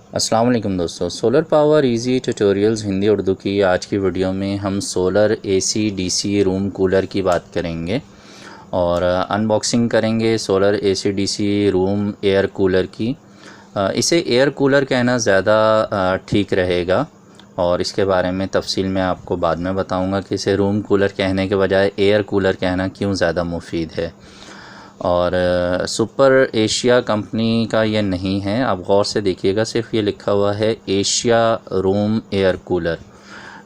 अस्सलाम वालेकुम दोस्तों, solar power easy tutorials Hindi Urdu की आज की वीडियो में हम solar AC DC room cooler की बात करेंगे और अनबॉक्सिंग करेंगे solar AC DC room air cooler की। इसे एयर कूलर कहना ज़्यादा ठीक रहेगा और इसके बारे में तफसील में आपको बाद में बताऊंगा कि इसे रूम कूलर कहने के बजाय एयर कूलर कहना क्यों ज़्यादा मुफीद है। और सुपर एशिया कंपनी का ये नहीं है, आप गौर से देखिएगा, सिर्फ ये लिखा हुआ है एशिया रूम एयर कूलर,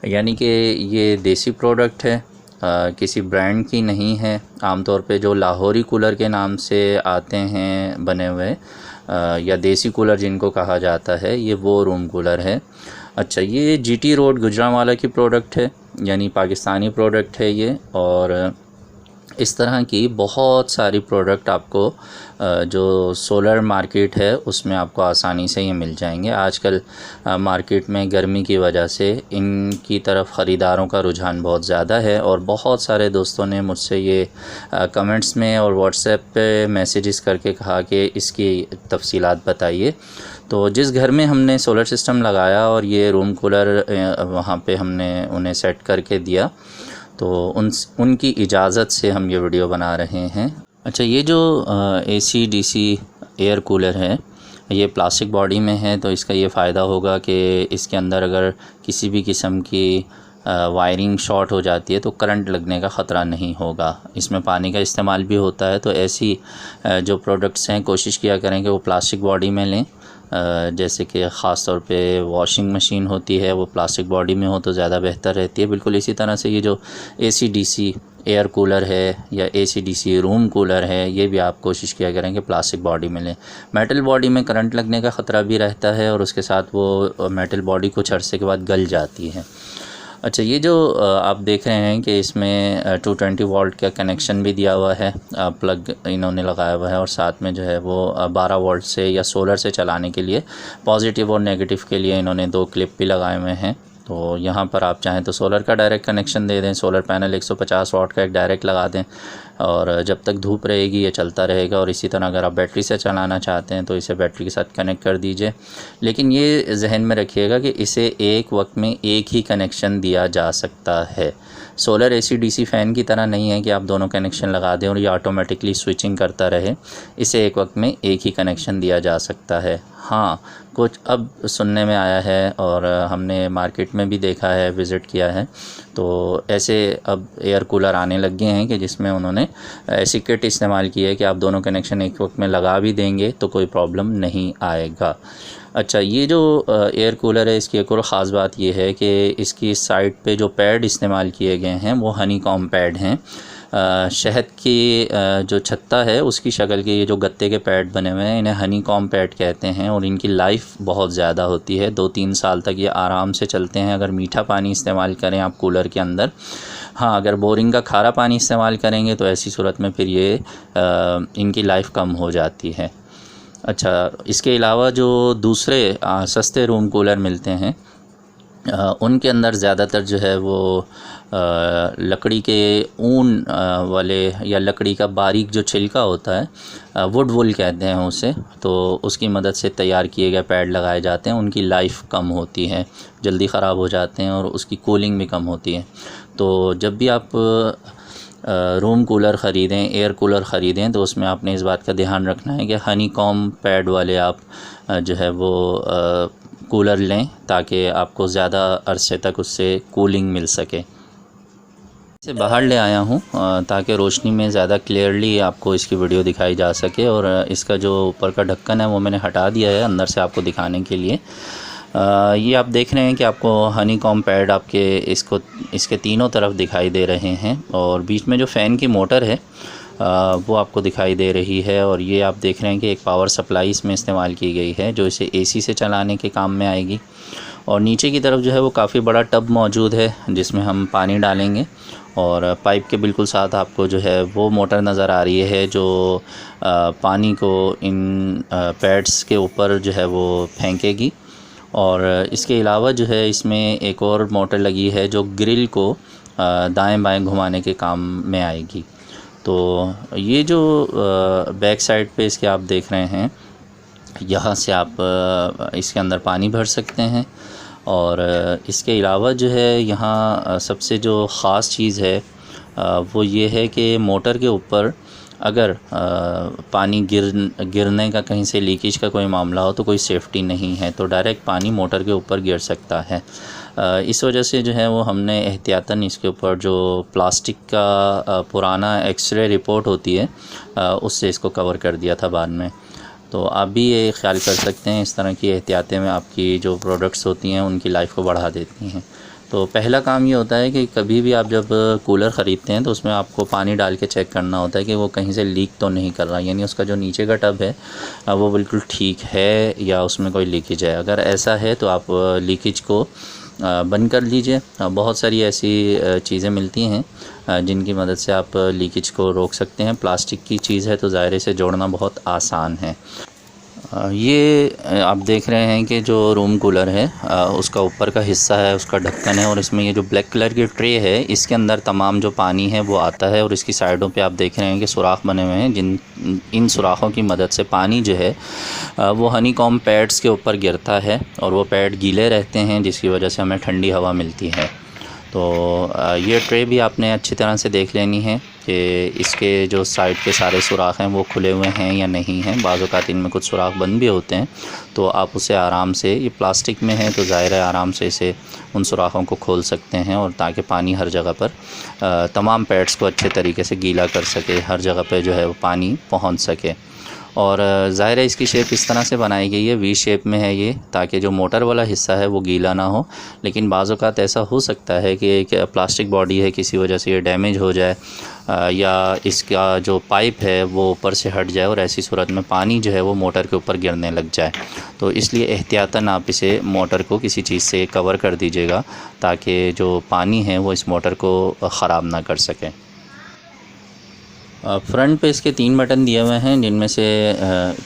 यानी कि ये देसी प्रोडक्ट है, किसी ब्रांड की नहीं है। आमतौर पे जो लाहौरी कूलर के नाम से आते हैं बने हुए या देसी कूलर जिनको कहा जाता है, ये वो रूम कूलर है। अच्छा, ये जीटी रोड गुजरांवाला की प्रोडक्ट है, यानी पाकिस्तानी प्रोडक्ट है ये। और इस तरह की बहुत सारी प्रोडक्ट आपको जो सोलर मार्केट है उसमें आपको आसानी से ये मिल जाएंगे। आजकल मार्केट में गर्मी की वजह से इनकी तरफ ख़रीदारों का रुझान बहुत ज़्यादा है और बहुत सारे दोस्तों ने मुझसे ये कमेंट्स में और व्हाट्सएप पे मैसेजेस करके कहा कि इसकी तफसीलात बताइए। तो जिस घर में हमने सोलर सिस्टम लगाया और ये रूम कूलर वहाँ पे हमने उन्हें सेट करके दिया, तो उनकी इजाज़त से हम ये वीडियो बना रहे हैं। अच्छा, ये जो एसी डीसी एयर कूलर है ये प्लास्टिक बॉडी में है, तो इसका ये फ़ायदा होगा कि इसके अंदर अगर किसी भी किस्म की वायरिंग शॉर्ट हो जाती है तो करंट लगने का ख़तरा नहीं होगा। इसमें पानी का इस्तेमाल भी होता है, तो ऐसी जो प्रोडक्ट्स हैं कोशिश किया करें कि वो प्लास्टिक बॉडी में लें। जैसे कि ख़ास तौर पे वॉशिंग मशीन होती है वो प्लास्टिक बॉडी में हो तो ज़्यादा बेहतर रहती है। बिल्कुल इसी तरह से ये जो एसी डीसी एयर कूलर है या एसी डीसी रूम कूलर है, ये भी आप कोशिश किया करें कि प्लास्टिक बॉडी में लें। मेटल बॉडी में करंट लगने का ख़तरा भी रहता है और उसके साथ वो मेटल बॉडी कुछ अरसे के बाद गल जाती है। अच्छा, ये जो आप देख रहे हैं कि इसमें 220 वोल्ट का कनेक्शन भी दिया हुआ है, प्लग इन्होंने लगाया हुआ है, और साथ में जो है वो 12 वोल्ट से या सोलर से चलाने के लिए पॉजिटिव और नेगेटिव के लिए इन्होंने 2 क्लिप भी लगाए हुए हैं। तो यहाँ पर आप चाहें तो सोलर का डायरेक्ट कनेक्शन दे दें, सोलर पैनल 150 वाट का एक डायरेक्ट लगा दें और जब तक धूप रहेगी ये चलता रहेगा। और इसी तरह अगर आप बैटरी से चलाना चाहते हैं तो इसे बैटरी के साथ कनेक्ट कर दीजिए। लेकिन ये जहन में रखिएगा कि इसे एक वक्त में एक ही कनेक्शन दिया जा सकता है। सोलर एसी डीसी फ़ैन की तरह नहीं है कि आप दोनों कनेक्शन लगा दें और ये ऑटोमेटिकली स्विचिंग करता रहे। इसे एक वक्त में एक ही कनेक्शन दिया जा सकता है। हाँ, कुछ अब सुनने में आया है और हमने मार्केट में भी देखा है, विज़िट किया है, तो ऐसे अब एयर कूलर आने लग गए हैं कि जिसमें उन्होंने ऐसी किट इस्तेमाल की है कि आप दोनों कनेक्शन एक वक्त में लगा भी देंगे तो कोई प्रॉब्लम नहीं आएगा। अच्छा, ये जो एयर कूलर है इसकी एक और ख़ास बात ये है कि इसकी साइड पे जो पैड इस्तेमाल किए गए हैं वो हनीकॉम्ब पैड हैं। शहद की जो छत्ता है उसकी शक्ल के ये जो गत्ते के पैड बने हुए हैं इन्हें हनीकॉम्ब पैड कहते हैं और इनकी लाइफ बहुत ज़्यादा होती है, 2-3 साल तक ये आराम से चलते हैं अगर मीठा पानी इस्तेमाल करें आप कूलर के अंदर। हाँ, अगर बोरिंग का खारा पानी इस्तेमाल करेंगे तो ऐसी सूरत में फिर ये इनकी लाइफ कम हो जाती है। अच्छा, इसके अलावा जो दूसरे सस्ते रूम कूलर मिलते हैं उनके अंदर ज़्यादातर जो है वो लकड़ी के ऊन वाले या लकड़ी का बारीक जो छिलका होता है, वुड वूल कहते हैं उसे, तो उसकी मदद से तैयार किए गए पैड लगाए जाते हैं। उनकी लाइफ कम होती है, जल्दी ख़राब हो जाते हैं और उसकी कूलिंग भी कम होती है। तो जब भी आप रूम कूलर ख़रीदें, एयर कूलर ख़रीदें, तो उसमें आपने इस बात का ध्यान रखना है कि हनीकॉम्ब पैड वाले आप जो है वो कूलर लें ताकि आपको ज़्यादा अरसे तक उससे कूलिंग मिल सके। इसे बाहर ले आया हूँ ताकि रोशनी में ज़्यादा क्लियरली आपको इसकी वीडियो दिखाई जा सके। और इसका जो ऊपर का ढक्कन है वो मैंने हटा दिया है अंदर से आपको दिखाने के लिए। ये आप देख रहे हैं कि आपको हनीकॉम्ब पैड आपके इसके तीनों तरफ दिखाई दे रहे हैं और बीच में जो फ़ैन की मोटर है वो आपको दिखाई दे रही है। और ये आप देख रहे हैं कि एक पावर सप्लाई इसमें इस्तेमाल की गई है जो इसे एसी से चलाने के काम में आएगी। और नीचे की तरफ जो है वो काफ़ी बड़ा टब मौजूद है जिसमें हम पानी डालेंगे और पाइप के बिल्कुल साथ आपको जो है वो मोटर नज़र आ रही है जो पानी को इन पैड्स के ऊपर जो है वो फेंकेगी। और इसके अलावा जो है इसमें एक और मोटर लगी है जो ग्रिल को दाएं बाएं घुमाने के काम में आएगी। तो ये जो बैक साइड पे इसके आप देख रहे हैं यहाँ से आप इसके अंदर पानी भर सकते हैं। और इसके अलावा जो है यहाँ सबसे जो ख़ास चीज़ है वो ये है कि मोटर के ऊपर अगर पानी गिरने का, कहीं से लीकेज का कोई मामला हो तो कोई सेफ्टी नहीं है, तो डायरेक्ट पानी मोटर के ऊपर गिर सकता है। इस वजह से जो है वो हमने एहतियातन इसके ऊपर जो प्लास्टिक का पुराना एक्सरे रिपोर्ट होती है उससे इसको कवर कर दिया था बाद में। तो आप भी ये ख्याल कर सकते हैं, इस तरह की एहतियातें में आपकी जो प्रोडक्ट्स होती हैं उनकी लाइफ को बढ़ा देती हैं। तो पहला काम ये होता है कि कभी भी आप जब कूलर ख़रीदते हैं तो उसमें आपको पानी डाल के चेक करना होता है कि वो कहीं से लीक तो नहीं कर रहा, यानी उसका जो नीचे का टब है वो बिल्कुल ठीक है या उसमें कोई लीकेज है। अगर ऐसा है तो आप लीकेज को बंद कर लीजिए। बहुत सारी ऐसी चीज़ें मिलती हैं जिनकी मदद से आप लीकेज को रोक सकते हैं। प्लास्टिक की चीज़ है तो ज़ायरे से जोड़ना बहुत आसान है। ये आप देख रहे हैं कि जो रूम कूलर है उसका ऊपर का हिस्सा है, उसका ढक्कन है, और इसमें ये जो ब्लैक कलर की ट्रे है इसके अंदर तमाम जो पानी है वो आता है। और इसकी साइडों पे आप देख रहे हैं कि सुराख बने हुए हैं, इन सुराखों की मदद से पानी जो है वो हनीकॉम्ब पैड्स के ऊपर गिरता है और वो पैड गीले रहते हैं, जिसकी वजह से हमें ठंडी हवा मिलती है। तो ये ट्रे भी आपने अच्छी तरह से देख लेनी है कि इसके जो साइड के सारे सुराख हैं वो खुले हुए हैं या नहीं हैं। बाज़ औक़ात इनमें कुछ सुराख बंद भी होते हैं, तो आप उसे आराम से, ये प्लास्टिक में है तो ज़ाहिर है आराम से इसे उन सुराखों को खोल सकते हैं, और ताकि पानी हर जगह पर तमाम पैड्स को अच्छे तरीके से गीला कर सके, हर जगह पे जो है वो पानी पहुंच सके। और ज़ाहिर है इसकी शेप इस तरह से बनाई गई है, वी शेप में है ये, ताकि जो मोटर वाला हिस्सा है वो गीला ना हो। लेकिन बाज़ औक़ात ऐसा हो सकता है कि एक प्लास्टिक बॉडी है, किसी वजह से ये डैमेज हो जाए या इसका जो पाइप है वो ऊपर से हट जाए, और ऐसी सूरत में पानी जो है वो मोटर के ऊपर गिरने लग जाए। तो इसलिए एहतियातन आप इसे मोटर को किसी चीज़ से कवर कर दीजिएगा, ताकि जो पानी है वो इस मोटर को ख़राब ना कर सके। फ्रंट पे इसके 3 बटन दिए हुए हैं, जिनमें से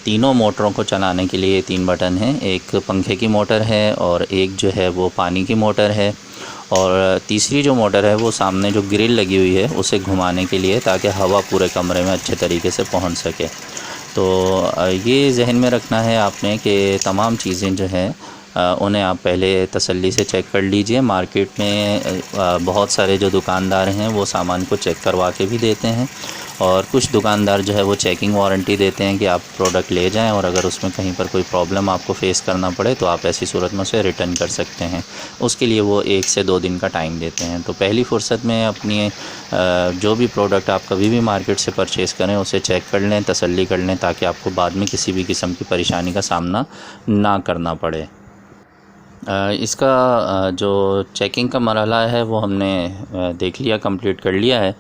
तीनों मोटरों को चलाने के लिए 3 बटन हैं। एक पंखे की मोटर है, और एक जो है वो पानी की मोटर है, और तीसरी जो मोटर है वो सामने जो ग्रिल लगी हुई है उसे घुमाने के लिए, ताकि हवा पूरे कमरे में अच्छे तरीके से पहुंच सके। तो ये जहन में रखना है आपने कि तमाम चीज़ें जो हैं उन्हें आप पहले तसल्ली से चेक कर लीजिए। मार्केट में बहुत सारे जो दुकानदार हैं वो सामान को चेक करवा के भी देते हैं, और कुछ दुकानदार जो है वो चेकिंग वारंटी देते हैं कि आप प्रोडक्ट ले जाएं, और अगर उसमें कहीं पर कोई प्रॉब्लम आपको फ़ेस करना पड़े तो आप ऐसी सूरत में उसे रिटर्न कर सकते हैं। उसके लिए वो 1 से 2 दिन का टाइम देते हैं। तो पहली फ़ुर्सत में अपनी जो भी प्रोडक्ट आप कभी भी मार्केट से परचेज़ करें उसे चेक कर लें, तसल्ली कर लें, ताकि आपको बाद में किसी भी किस्म की परेशानी का सामना ना करना पड़े। इसका जो चेकिंग का मरहला है वो हमने देख लिया, कंप्लीट कर लिया है।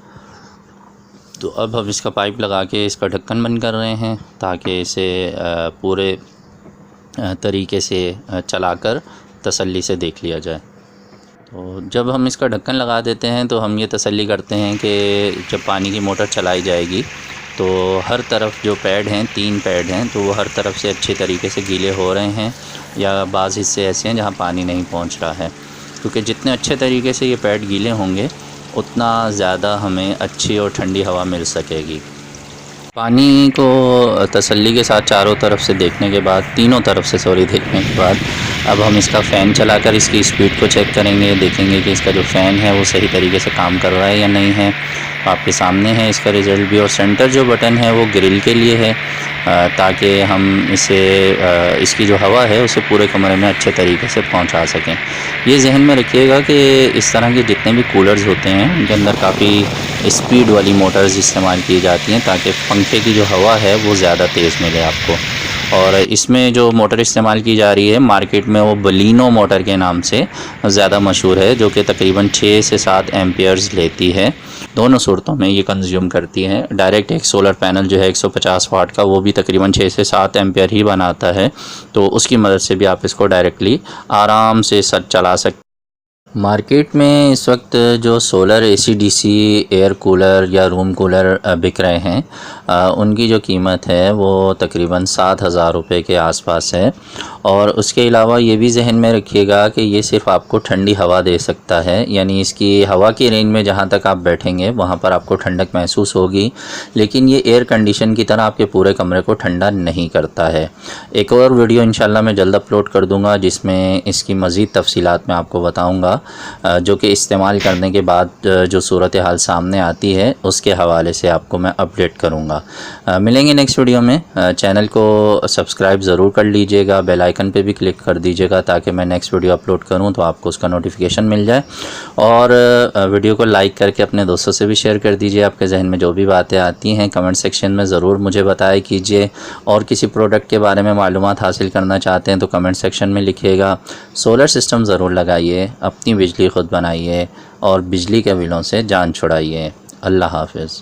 तो अब हम इसका पाइप लगा के इसका ढक्कन बंद कर रहे हैं, ताकि इसे पूरे तरीके से चलाकर तसल्ली से देख लिया जाए। तो जब हम इसका ढक्कन लगा देते हैं तो हम ये तसल्ली करते हैं कि जब पानी की मोटर चलाई जाएगी तो हर तरफ जो पैड हैं, 3 पैड हैं, तो वो हर तरफ से अच्छे तरीके से गीले हो रहे हैं, या बाज़ हिस्से ऐसे हैं जहाँ पानी नहीं पहुँच रहा है। क्योंकि जितने अच्छे तरीके से ये पैड गीले होंगे उतना ज़्यादा हमें अच्छी और ठंडी हवा मिल सकेगी। पानी को तसल्ली के साथ चारों तरफ से देखने के बाद, तीनों तरफ से देखने के बाद, अब हम इसका फ़ैन चलाकर इसकी स्पीड को चेक करेंगे। देखेंगे कि इसका जो फ़ैन है वो सही तरीके से काम कर रहा है या नहीं है। आपके सामने है इसका रिज़ल्ट भी। और सेंटर जो बटन है वो ग्रिल के लिए है, ताकि हम इसे इसकी जो हवा है उसे पूरे कमरे में अच्छे तरीके से पहुंचा सकें। ये जहन में रखिएगा कि इस तरह के जितने भी कूलर्स होते हैं उनके अंदर काफ़ी स्पीड वाली मोटर्स इस्तेमाल की जाती हैं, ताकि पंखे की जो हवा है वो ज़्यादा तेज़ मिले आपको। और इसमें जो मोटर इस्तेमाल की जा रही है मार्केट में वो बलिनो मोटर के नाम से ज़्यादा मशहूर है, जो कि तकरीबन 6 से 7 एम्पियर्स लेती है। दोनों सूरतों में ये कंज्यूम करती है। डायरेक्ट एक सोलर पैनल जो है 150 वाट का, वो भी तकरीबन 6 से 7 एम्पियर ही बनाता है। तो उसकी मदद से भी आप इसको डायरेक्टली आराम से चला सकते। मार्केट में इस वक्त जो solar AC DC air cooler या रूम कूलर बिक रहे हैं, उनकी जो कीमत है वो तकरीबन 7,000 रुपये के आसपास है। और उसके अलावा ये भी जहन में रखिएगा कि ये सिर्फ़ आपको ठंडी हवा दे सकता है, यानी इसकी हवा की रेंज में जहाँ तक आप बैठेंगे वहाँ पर आपको ठंडक महसूस होगी, लेकिन ये एयर कंडीशन की तरह आपके पूरे कमरे को ठंडा नहीं करता है। एक और वीडियो इंशाल्लाह मैं जल्द अपलोड कर दूँगा जिसमें इसकी मज़ीद तफसीलात मैं आपको बताऊँगा, जो कि इस्तेमाल करने के बाद जो सूरत हाल सामने आती है उसके हवाले से आपको मैं अपडेट करूँगा। मिलेंगे नेक्स्ट वीडियो में। चैनल को सब्सक्राइब ज़रूर कर लीजिएगा, बेल आइकन पे भी क्लिक कर दीजिएगा ताकि मैं नेक्स्ट वीडियो अपलोड करूँ तो आपको उसका नोटिफिकेशन मिल जाए। और वीडियो को लाइक करके अपने दोस्तों से भी शेयर कर दीजिए। आपके जहन में जो भी बातें आती हैं कमेंट सेक्शन में ज़रूर मुझे बताया कीजिए। और किसी प्रोडक्ट के बारे में मालूमात हासिल करना चाहते हैं तो कमेंट सेक्शन में लिखिएगा। सोलर सिस्टम ज़रूर लगाइए, अपनी बिजली खुद बनाइए और बिजली के बिलों से जान छुड़ाइए। अल्लाह हाफ़िज़।